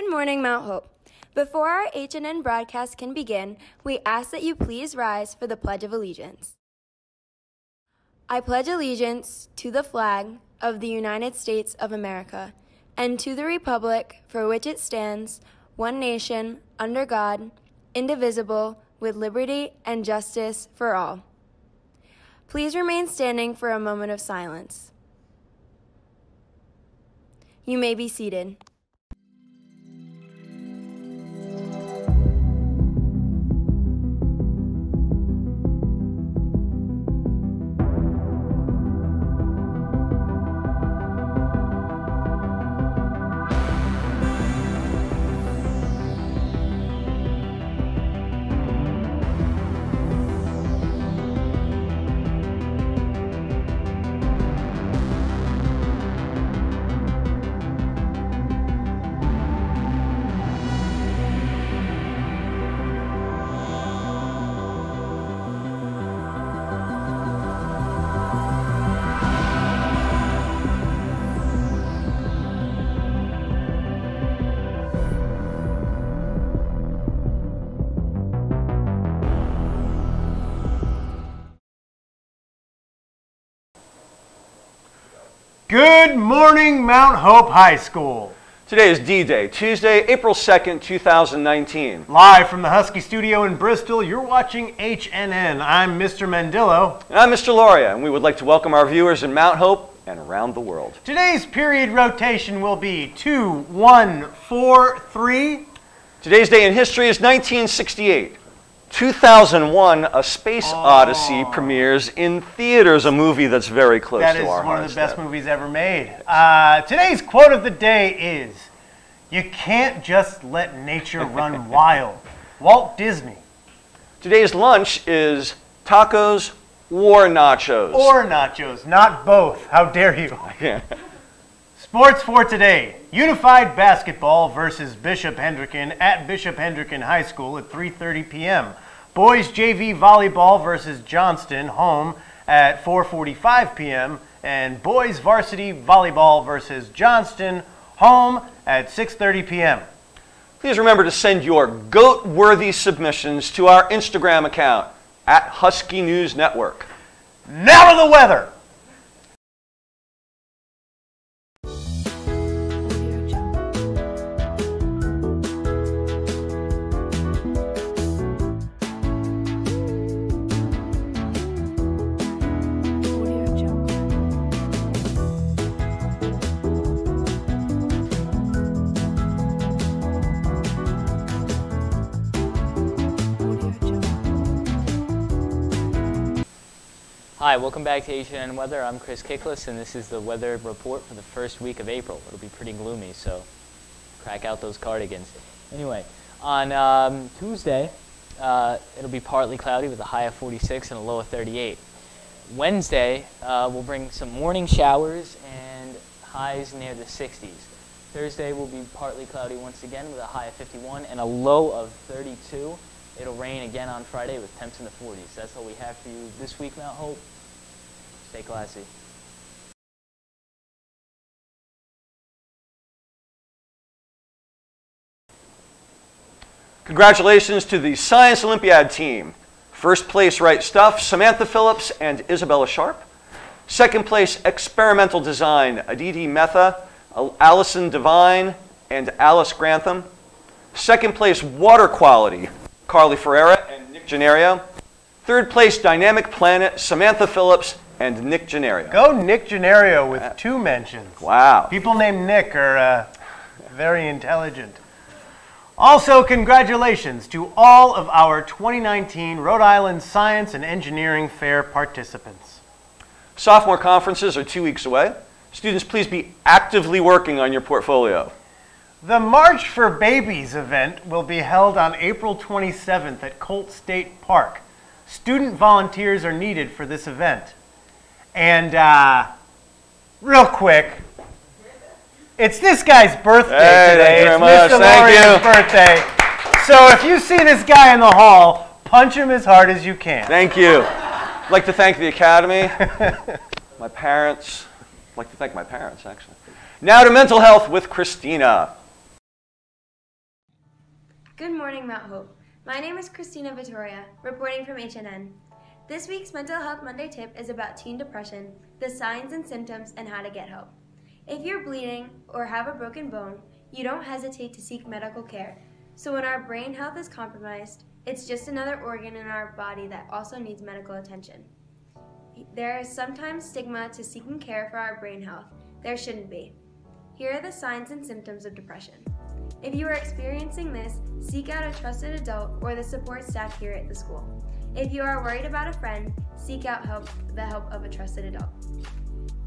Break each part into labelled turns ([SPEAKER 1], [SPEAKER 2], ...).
[SPEAKER 1] Good morning, Mount Hope. Before our HNN broadcast can begin, we ask that you please rise for the Pledge of Allegiance. I pledge allegiance to the flag of the United States of America and to the republic for which it stands, one nation, under God, indivisible, with liberty and justice for all. Please remain standing for a moment of silence. You may be seated.
[SPEAKER 2] Good morning, Mount Hope High School.
[SPEAKER 3] Today is D-Day, Tuesday, April 2nd, 2019.
[SPEAKER 2] Live from the Husky Studio in Bristol, you're watching HNN. I'm Mr. Mendillo.
[SPEAKER 3] And I'm Mr. Loria, and we would like to welcome our viewers in Mount Hope and around the world.
[SPEAKER 2] Today's period rotation will be 2, 1, 4, 3.
[SPEAKER 3] Today's day in history is 1968. 2001, A Space Odyssey premieres in theaters, a movie that's very close to our hearts.
[SPEAKER 2] That is one of the best movies ever made. Today's quote of the day is, "You can't just let nature run wild." Walt Disney.
[SPEAKER 3] Today's lunch is tacos or nachos.
[SPEAKER 2] Or nachos, not both. How dare you?
[SPEAKER 3] Yeah.
[SPEAKER 2] Sports for today. Unified basketball versus Bishop Hendricken at Bishop Hendricken High School at 3:30 p.m. Boys JV volleyball versus Johnston, home at 4:45 p.m. And boys varsity volleyball versus Johnston, home at 6:30 p.m.
[SPEAKER 3] Please remember to send your goat-worthy submissions to our Instagram account at Husky News Network.
[SPEAKER 2] Now to the weather.
[SPEAKER 4] Hi, welcome back to HNN Weather. I'm Chris Kickless, and this is the weather report for the first week of April. It'll be pretty gloomy, so crack out those cardigans. Anyway, on Tuesday, it'll be partly cloudy with a high of 46 and a low of 38. Wednesday will bring some morning showers and highs near the 60s. Thursday will be partly cloudy once again with a high of 51 and a low of 32. It'll rain again on Friday with temps in the 40s. That's all we have for you this week, Mount Hope. Stay classy.
[SPEAKER 3] Congratulations to the Science Olympiad team. First place Right Stuff, Samantha Phillips and Isabella Sharp. Second place Experimental Design, Aditi Metha, Allison Devine, and Alice Grantham. Second place Water Quality, Carly Ferreira and Nick Gennario. Third place Dynamic Planet, Samantha Phillips and Nick Gennario.
[SPEAKER 2] Go Nick Gennario with 2 mentions.
[SPEAKER 3] Wow.
[SPEAKER 2] People named Nick are very intelligent. Also, congratulations to all of our 2019 Rhode Island Science and Engineering Fair participants.
[SPEAKER 3] Sophomore conferences are 2 weeks away. Students, please be actively working on your portfolio.
[SPEAKER 2] The March for Babies event will be held on April 27th at Colt State Park. Student volunteers are needed for this event. And real quick, it's this guy's birthday today. It's Mr. Loria's birthday. So if you see this guy in the hall, punch him as hard as you can.
[SPEAKER 3] Thank you. I'd like to thank the Academy, my parents. I'd like to thank my parents, actually. Now to mental health with Christina.
[SPEAKER 1] Good morning, Mount Hope. My name is Christina Vittoria, reporting from HNN. This week's Mental Health Monday tip is about teen depression, the signs and symptoms, and how to get help. If you're bleeding or have a broken bone, you don't hesitate to seek medical care. So when our brain health is compromised, it's just another organ in our body that also needs medical attention. There is sometimes stigma to seeking care for our brain health. There shouldn't be. Here are the signs and symptoms of depression. If you are experiencing this, seek out a trusted adult or the support staff here at the school. If you are worried about a friend, seek out the help of a trusted adult.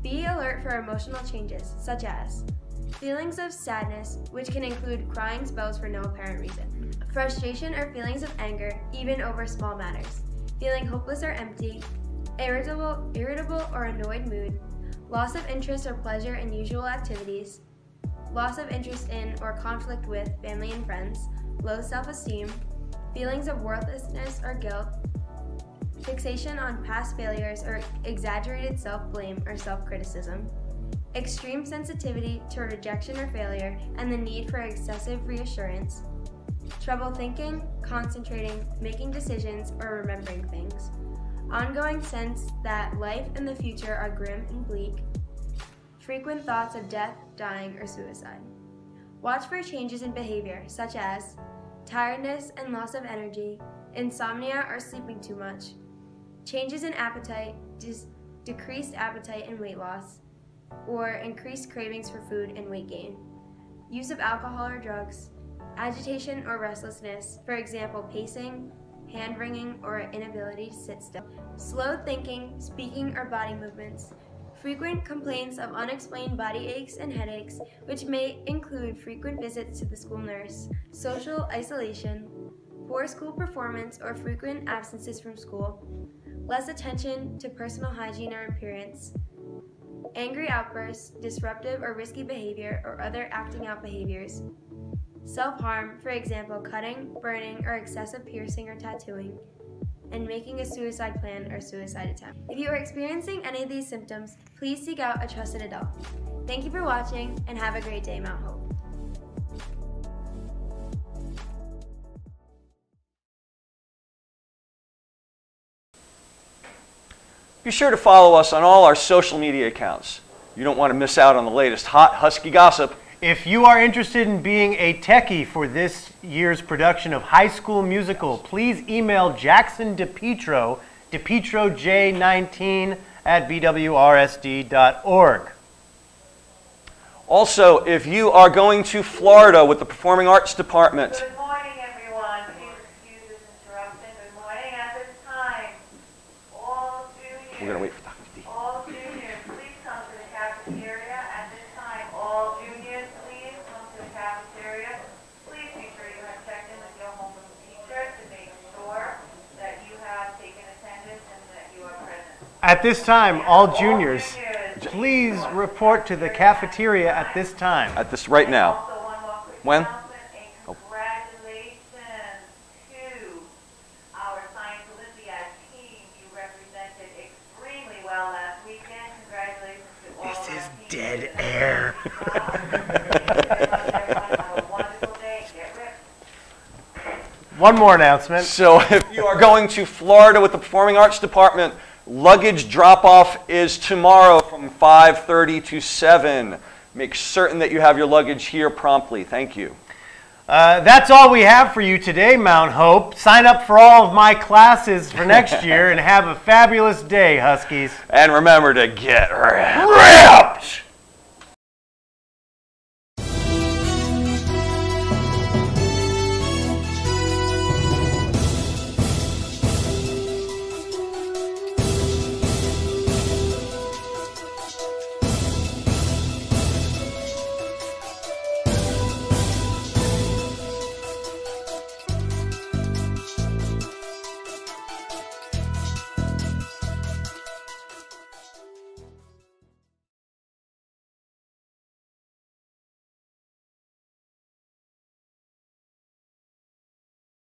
[SPEAKER 1] Be alert for emotional changes, such as feelings of sadness, which can include crying spells for no apparent reason, frustration or feelings of anger, even over small matters, feeling hopeless or empty, irritable or annoyed mood, loss of interest or pleasure in usual activities, loss of interest in or conflict with family and friends, low self-esteem, feelings of worthlessness or guilt, fixation on past failures or exaggerated self-blame or self-criticism, extreme sensitivity to rejection or failure and the need for excessive reassurance, trouble thinking, concentrating, making decisions, or remembering things, ongoing sense that life and the future are grim and bleak, frequent thoughts of death, dying, or suicide. Watch for changes in behavior, such as tiredness and loss of energy, insomnia or sleeping too much, changes in appetite, decreased appetite and weight loss, or increased cravings for food and weight gain, use of alcohol or drugs, agitation or restlessness, for example, pacing, hand-wringing, or inability to sit still, slow thinking, speaking, or body movements, frequent complaints of unexplained body aches and headaches, which may include frequent visits to the school nurse, social isolation, poor school performance or frequent absences from school, less attention to personal hygiene or appearance, angry outbursts, disruptive or risky behavior or other acting out behaviors, self-harm, for example, cutting, burning, or excessive piercing or tattooing, and making a suicide plan or suicide attempt. If you are experiencing any of these symptoms, please seek out a trusted adult. Thank you for watching, and have a great day, Mount Hope.
[SPEAKER 3] Be sure to follow us on all our social media accounts. You don't want to miss out on the latest hot Husky gossip.
[SPEAKER 2] If you are interested in being a techie for this year's production of High School Musical, please email Jackson DePietro, DePietroJ19 at bwrsd.org.
[SPEAKER 3] Also, if you are going to Florida with the Performing Arts Department,
[SPEAKER 5] Good morning, everyone. Please excuse this interruption. Good morning. At this time, all juniors,
[SPEAKER 3] we're going to wait for Dr. D.
[SPEAKER 5] all juniors, please come to the cafeteria. At this time, all juniors, please come to the cafeteria. Please make sure you have checked in with your homeroom teacher to make sure that you have taken attendance and that you are present.
[SPEAKER 2] At this time, all juniors, please report to the cafeteria at this time.
[SPEAKER 3] At this right now.
[SPEAKER 5] Also, one more quick
[SPEAKER 3] When?
[SPEAKER 5] announcement, a congratulations to our Science Olympiad team. You represented extremely well last weekend. Congratulations to all
[SPEAKER 2] This
[SPEAKER 5] of our
[SPEAKER 2] is
[SPEAKER 5] team.
[SPEAKER 2] dead air.
[SPEAKER 5] Thank you very much, everyone. Have a wonderful day. Get ripped.
[SPEAKER 2] One more announcement.
[SPEAKER 3] So if you are going to Florida with the Performing Arts Department, luggage drop-off is tomorrow from 5:30 to 7. Make certain that you have your luggage here promptly. Thank you.
[SPEAKER 2] That's all we have for you today, Mount Hope. Sign up for all of my classes for next year and have a fabulous day, Huskies.
[SPEAKER 3] And remember to get ripped.